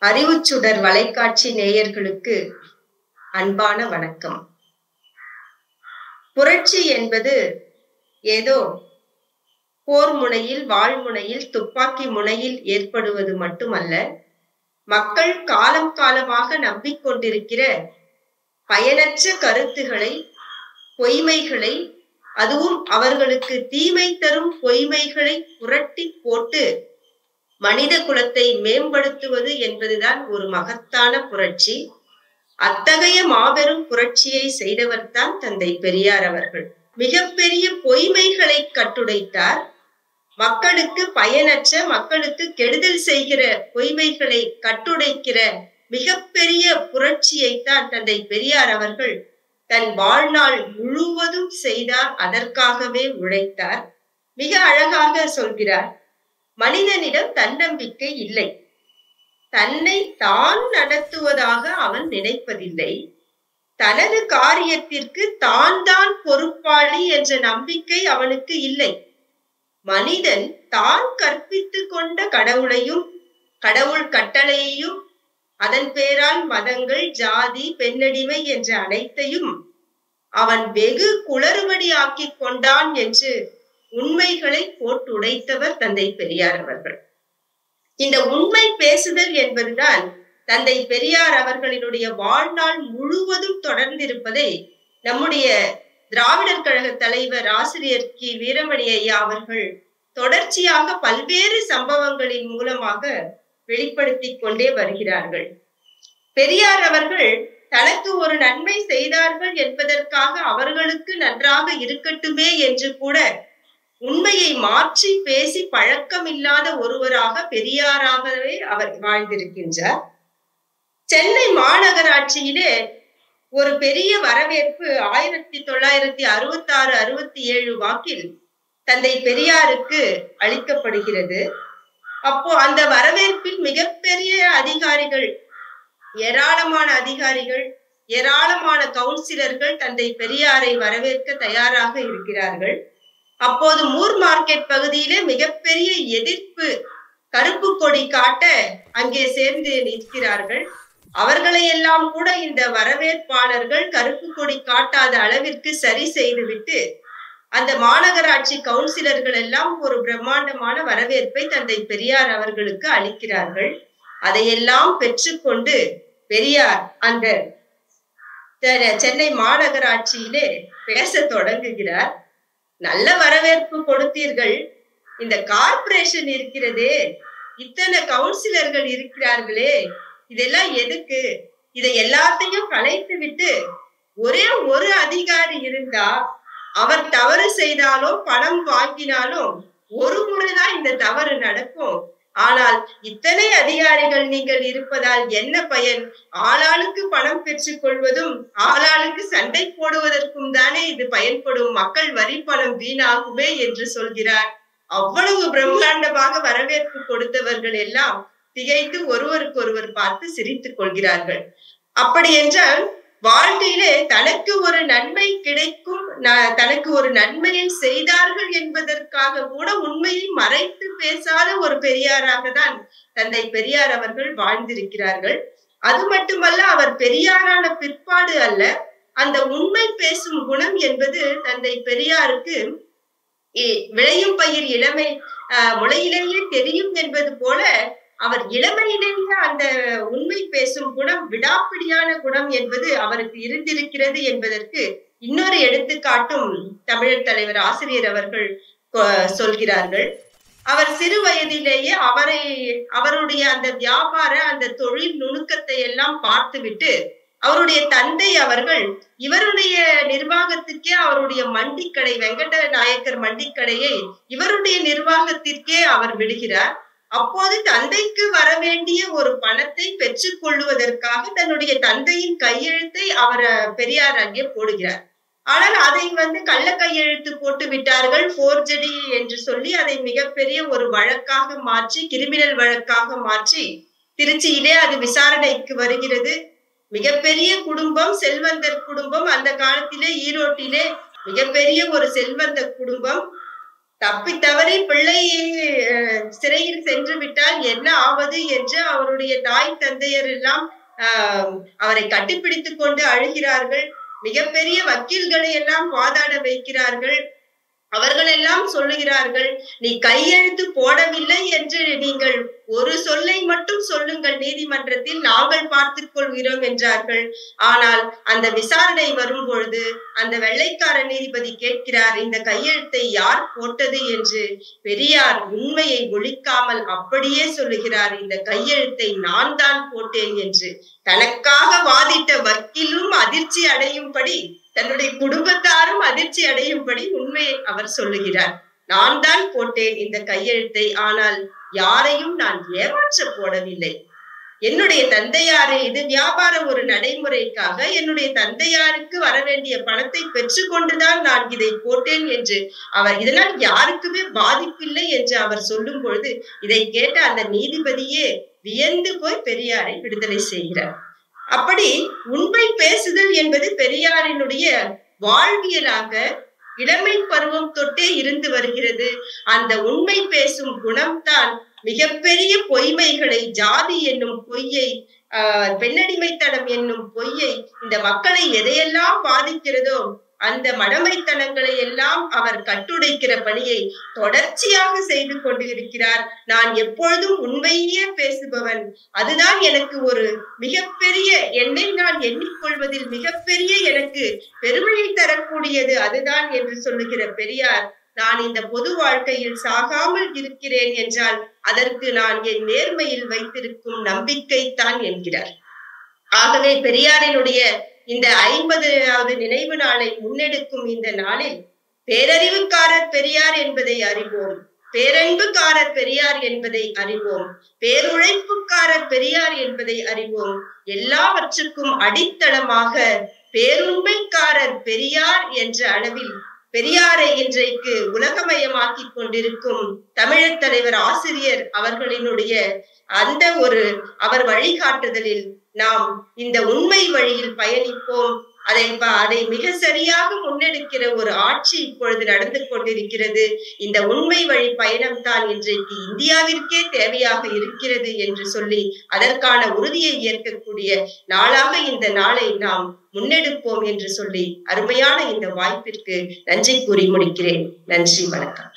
அறிவுச்சுடர் வலைக்காட்சி நேயர்களுக்கு அன்பான வணக்கம். புரட்சி என்பது ஏதோ போர் முனையில், வாழ்முனையில், துப்பாக்கி முனையில் ஏற்படுவது மட்டுமல்ல, மக்கள் காலம் காலமாக நம்பிக்கொண்டிருக்கிற பயனற்ற கருத்துகளை, பொய்மைகளை, அதுவும் அவர்களுக்கு தீமை தரும் பொய்மைகளை புரட்டி போட்டு மனித குலத்தை மேம்படுத்துவது என்பதுதான் ஒரு மகத்தான புரட்சி. அத்தகைய மாபெரும் புரட்சியை செய்தவர் தான் தந்தை பெரியார் அவர்கள். மிகப்பெரிய பொய்மைகளை கட்டுடைத்தார். மக்களுக்கு பயனற்ற, மக்களுக்கு கெடுதல் செய்கிற பொய்மைகளை கட்டுடைக்கிற மிகப்பெரிய புரட்சியைத்தான் தந்தை பெரியார் அவர்கள் தன் வாழ்நாள் முழுவதும் செய்தார். அதற்காகவே உழைத்தார். மிக அழகாக சொல்கிறார், மனிதனிடம் தன்னம்பிக்கை இல்லை. தன்னை தான் நடத்துவதாக அவன் நினைப்பதில்லை. தனது காரியத்திற்கு தான் பொறுப்பாளி என்ற நம்பிக்கை அவனுக்கு இல்லை. மனிதன் தான் கற்பித்து கொண்ட கடவுளையும், கடவுள் கட்டளையையும், அதன் பேரால் மதங்கள், ஜாதி, பெண்ணடிமை என்ற அனைத்தையும் அவன் வெகு குளறுபடி ஆக்கி கொண்டான் என்று உண்மைகளை போட்டு உடைத்தவர் தந்தை பெரியார் அவர்கள். இந்த உண்மை பேசுதல் என்பதுதான் தந்தை பெரியார் அவர்களினுடைய வாழ்நாள் முழுவதும் தொடர்ந்திருப்பதை நம்முடைய திராவிடர் கழக தலைவர் ஆசிரியர் கி. வீரமணி ஐயா அவர்கள் தொடர்ச்சியாக பல்வேறு சம்பவங்களின் மூலமாக வெளிப்படுத்தி கொண்டே வருகிறார்கள். பெரியார் அவர்கள் தனக்கு ஒரு நன்மை செய்தார்கள் என்பதற்காக அவர்களுக்கு நன்றாக இருக்கட்டுமே என்று கூட உண்மையை மாற்றி பேசி பழக்கம் இல்லாத ஒருவராக, பெரியாராகவே அவர் வாழ்ந்திருக்கின்றார். சென்னை மாநகராட்சியிலே ஒரு பெரிய வரவேற்பு 1966-67 வாக்கில் தந்தை பெரியாருக்கு அளிக்கப்படுகிறது. அப்போ அந்த வரவேற்பில் மிகப்பெரிய அதிகாரிகள், ஏராளமான அதிகாரிகள், ஏராளமான கவுன்சிலர்கள் தந்தை பெரியாரை வரவேற்க தயாராக இருக்கிறார்கள். அப்போது மூர் மார்க்கெட் பகுதியிலே மிகப்பெரிய எதிர்ப்பு, கருப்பு கொடி காட்ட அங்கே சேர்ந்து நிற்கிறார்கள். அவர்களை எல்லாம் கூட இந்த வரவேற்பாளர்கள் கருப்பு கொடி காட்டாத அளவிற்கு சரி செய்துவிட்டு அந்த மாநகராட்சி கவுன்சிலர்கள் எல்லாம் ஒரு பிரம்மாண்டமான வரவேற்பை தந்தை பெரியார் அவர்களுக்கு அளிக்கிறார்கள். அதையெல்லாம் பெற்றுக்கொண்டு பெரியார் அந்த சென்னை மாநகராட்சியிலே பேச தொடங்குகிறார். நல்ல வரவேற்பு கொடுத்தீர்கள். இந்த கார்ப்பரேஷன் இருக்கிறதே, இத்தனை கவுன்சிலர்கள் இருக்கிறார்களே, இதெல்லாம் எதுக்கு? இதை எல்லாத்தையும் கலைத்து விட்டு ஒரே ஒரு அதிகாரி இருந்தா, அவர் தவறு செய்தாலும் பணம் வாங்கினாலும் ஒரு முறைதான் இந்த தவறு நடக்கும். ஆனால் இத்தனை அதிகாரிகள் நீங்கள் இருப்பதால் என்ன பயன்? ஆளாளுக்கு பணம் பெற்றுக் கொள்வதும், ஆளாளுக்கு சண்டை போடுவதற்கும் தானே இது பயன்படும். மக்கள் வரி பணம் வீணாகுமே என்று சொல்கிறார். அவ்வளவு பிரம்மாண்டமாக வரவேற்பு கொடுத்தவர்கள் எல்லாம் திகைத்து ஒருவருக்கொருவர் பார்த்து சிரித்துக் கொள்கிறார்கள். அப்படி என்றால் வாழ்க்கையிலே தனக்கு ஒரு நன்மை கிடைக்கும், தனக்கு ஒரு நன்மையை செய்தார்கள் என்பதற்காக கூட உண்மையை மறைத்து பேசாத ஒரு பெரியாராக தான் தந்தை பெரியார் அவர்கள் வாழ்ந்திருக்கிறார்கள். அது மட்டுமல்ல, அவர் பெரியாரான பிற்பாடு அல்ல, அந்த உண்மை பேசும் குணம் என்பது தந்தை பெரியாருக்கு விளையும் பயிர் இளமை முளையிலேயே தெரியும் என்பது போல அவர் இளமையிலேயே அந்த உண்மை பேசும் குணம், விடாப்பிடியான குணம் என்பது அவருக்கு இருந்திருக்கிறது என்பதற்கு இன்னொரு எடுத்துக்காட்டும் தமிழர் தலைவர் ஆசிரியர் அவர்கள் சொல்கிறார்கள். அவர் சிறு வயதிலேயே அவருடைய அந்த வியாபார, அந்த தொழில் நுணுக்கத்தை எல்லாம் பார்த்துவிட்டு அவருடைய தந்தை அவர்கள் இவருடைய நிர்வாகத்துக்கே, அவருடைய மண்டிக்கடை, வெங்கட நாயக்கர் மண்டிக்கடையை இவருடைய நிர்வாகத்திற்கே அவர் விடுகிறார். அப்போது தந்தைக்கு வர வேண்டிய ஒரு பணத்தை பெற்றுக் கொள்வதற்காக தன்னுடைய தந்தையின் கையெழுத்தை அவர் பெரியார் அங்கே போடுகிறார். ஆனால் அதை கள்ள கையெழுத்து போட்டு விட்டார்கள், போர்ஜரி என்று சொல்லி அதை மிகப்பெரிய ஒரு வழக்காக மாற்றி, கிரிமினல் வழக்காக மாற்றி திருச்சியிலே அது விசாரணைக்கு வருகிறது. மிகப்பெரிய குடும்பம், செல்வந்தர் குடும்பம். அந்த காலத்திலே ஈரோட்டிலே மிகப்பெரிய ஒரு செல்வந்த குடும்பம். தப்பி தவறி பிள்ளை சிறையில் சென்று விட்டால் என்ன ஆவது என்று அவருடைய தாய் தந்தையர் எல்லாம் அவரை கட்டிப்பிடித்துக் கொண்டு அழுகிறார்கள். மிகப்பெரிய வக்கீல்களை எல்லாம் வாதாட வைக்கிறார்கள். அவர்கள் எல்லாம் சொல்லுகிறார்கள், நீ கையெழுத்து போடவில்லை என்று நீங்கள் ஒரு சொல்லை மட்டும் சொல்லுங்கள் நீதிமன்றத்தில், நாங்கள் பார்த்துக் கொள்கிறோம் என்றார்கள். ஆனால் அந்த விசாரணை வரும் பொழுது அந்த வெள்ளைக்கார நீதிபதி கேட்கிறார், இந்த கையெழுத்தை யார் போட்டது என்று. பெரியார் உண்மையை ஒழிக்காமல் அப்படியே சொல்லுகிறார், இந்த கையெழுத்தை நான் தான் போட்டேன் என்று. தனக்காக வாதிட்ட வக்கீலும் அதிர்ச்சி அடையும்படி, தன்னுடைய குடும்பத்தாரும் அதிர்ச்சி அடையும்படி உண்மையை அவர் சொல்லுகிறார். நான் தான் போட்டேன் இந்த கையெழுத்தை, ஆனால் யாரையும் நான் ஏமாற்ற போடவில்லை. என்னுடைய தந்தையாரை, இது வியாபாரம் ஒரு நடைமுறைக்காக என்னுடைய தந்தையாருக்கு வர வேண்டிய பணத்தை பெற்றுக்கொண்டுதான் நான் இதை போட்டேன் என்று அவர், இதனால் யாருக்குமே பாதிப்பில்லை என்று அவர் சொல்லும் பொழுது இதை கேட்ட அந்த நீதிபதியே வியந்து போய் பெரியாரை விடுதலை செய்கிறார். அப்படி உண்மை பேசுதல் என்பது பெரியாரினுடைய வாழ்வியலாக இளமை பருவம் தொட்டே இருந்து வருகிறது. அந்த உண்மை பேசும் குணம்தான் மிகப்பெரிய பொய்மைகளை, ஜாதி என்னும் பொய்யை, பெண்ணடிமைத்தனம் என்னும் பொய்யை, இந்த மக்களை எதையெல்லாம் பாதிக்கிறதோ அந்த மடமைத்தனங்களை எல்லாம் அவர் கட்டுடைக்கிற பணியை தொடர்ச்சியாக செய்து கொண்டு இருக்கிறார். நான் எப்பொழுதும் உண்மையே பேசுபவன், அதுதான் எனக்கு ஒரு மிகப்பெரிய, என்னை நான் எண்ணிக்கொள்வதில் மிகப்பெரிய எனக்கு பெருமையை தரக்கூடியது அதுதான் என்று சொல்லுகிற பெரியார், நான் இந்த பொது வாழ்க்கையில் சாகாமல் இருக்கிறேன் என்றால் அதற்கு நான் என் நேர்மையில் வைத்திருக்கும் நம்பிக்கை தான் என்கிறார். ஆகவே பெரியாரினுடைய இந்த 50வது நினைவு நாளை முன்னெடுக்கும் இந்த நாளில் பேரறிவுக்காரர் பெரியார் என்பதை அறிவோம், பேரன்புக்காரர் பெரியார் என்பதை அறிவோம், பேருழைப்புக்காரர் பெரியார் என்பதை அறிவோம். எல்லாவற்றுக்கும் அடித்தளமாக பேருண்மைக்காரர் பெரியார் என்ற அளவில் பெரியாரை இன்றைக்கு உலகமயமாக்கி கொண்டிருக்கும் தமிழர் தலைவர் ஆசிரியர் அவர்களினுடைய அந்த ஒரு அவர் வழிகாட்டுதலில் நாம் இந்த உண்மை வழியில் பயணிப்போம். அதை மிக சரியாக முன்னெடுக்கிற ஒரு ஆட்சி இப்பொழுது நடந்து கொண்டிருக்கிறது. இந்த உண்மை வழி பயணம் தான் இன்றைக்கு இந்தியாவிற்கே தேவையாக இருக்கிறது என்று சொல்லி அதற்கான உறுதியை ஏற்கக்கூடிய நாளாக இந்த நாளை நாம் முன்னெடுப்போம் என்று சொல்லி அருமையான இந்த வாய்ப்பிற்கு நன்றி கூறி முடிக்கிறேன். நன்றி, வணக்கம்.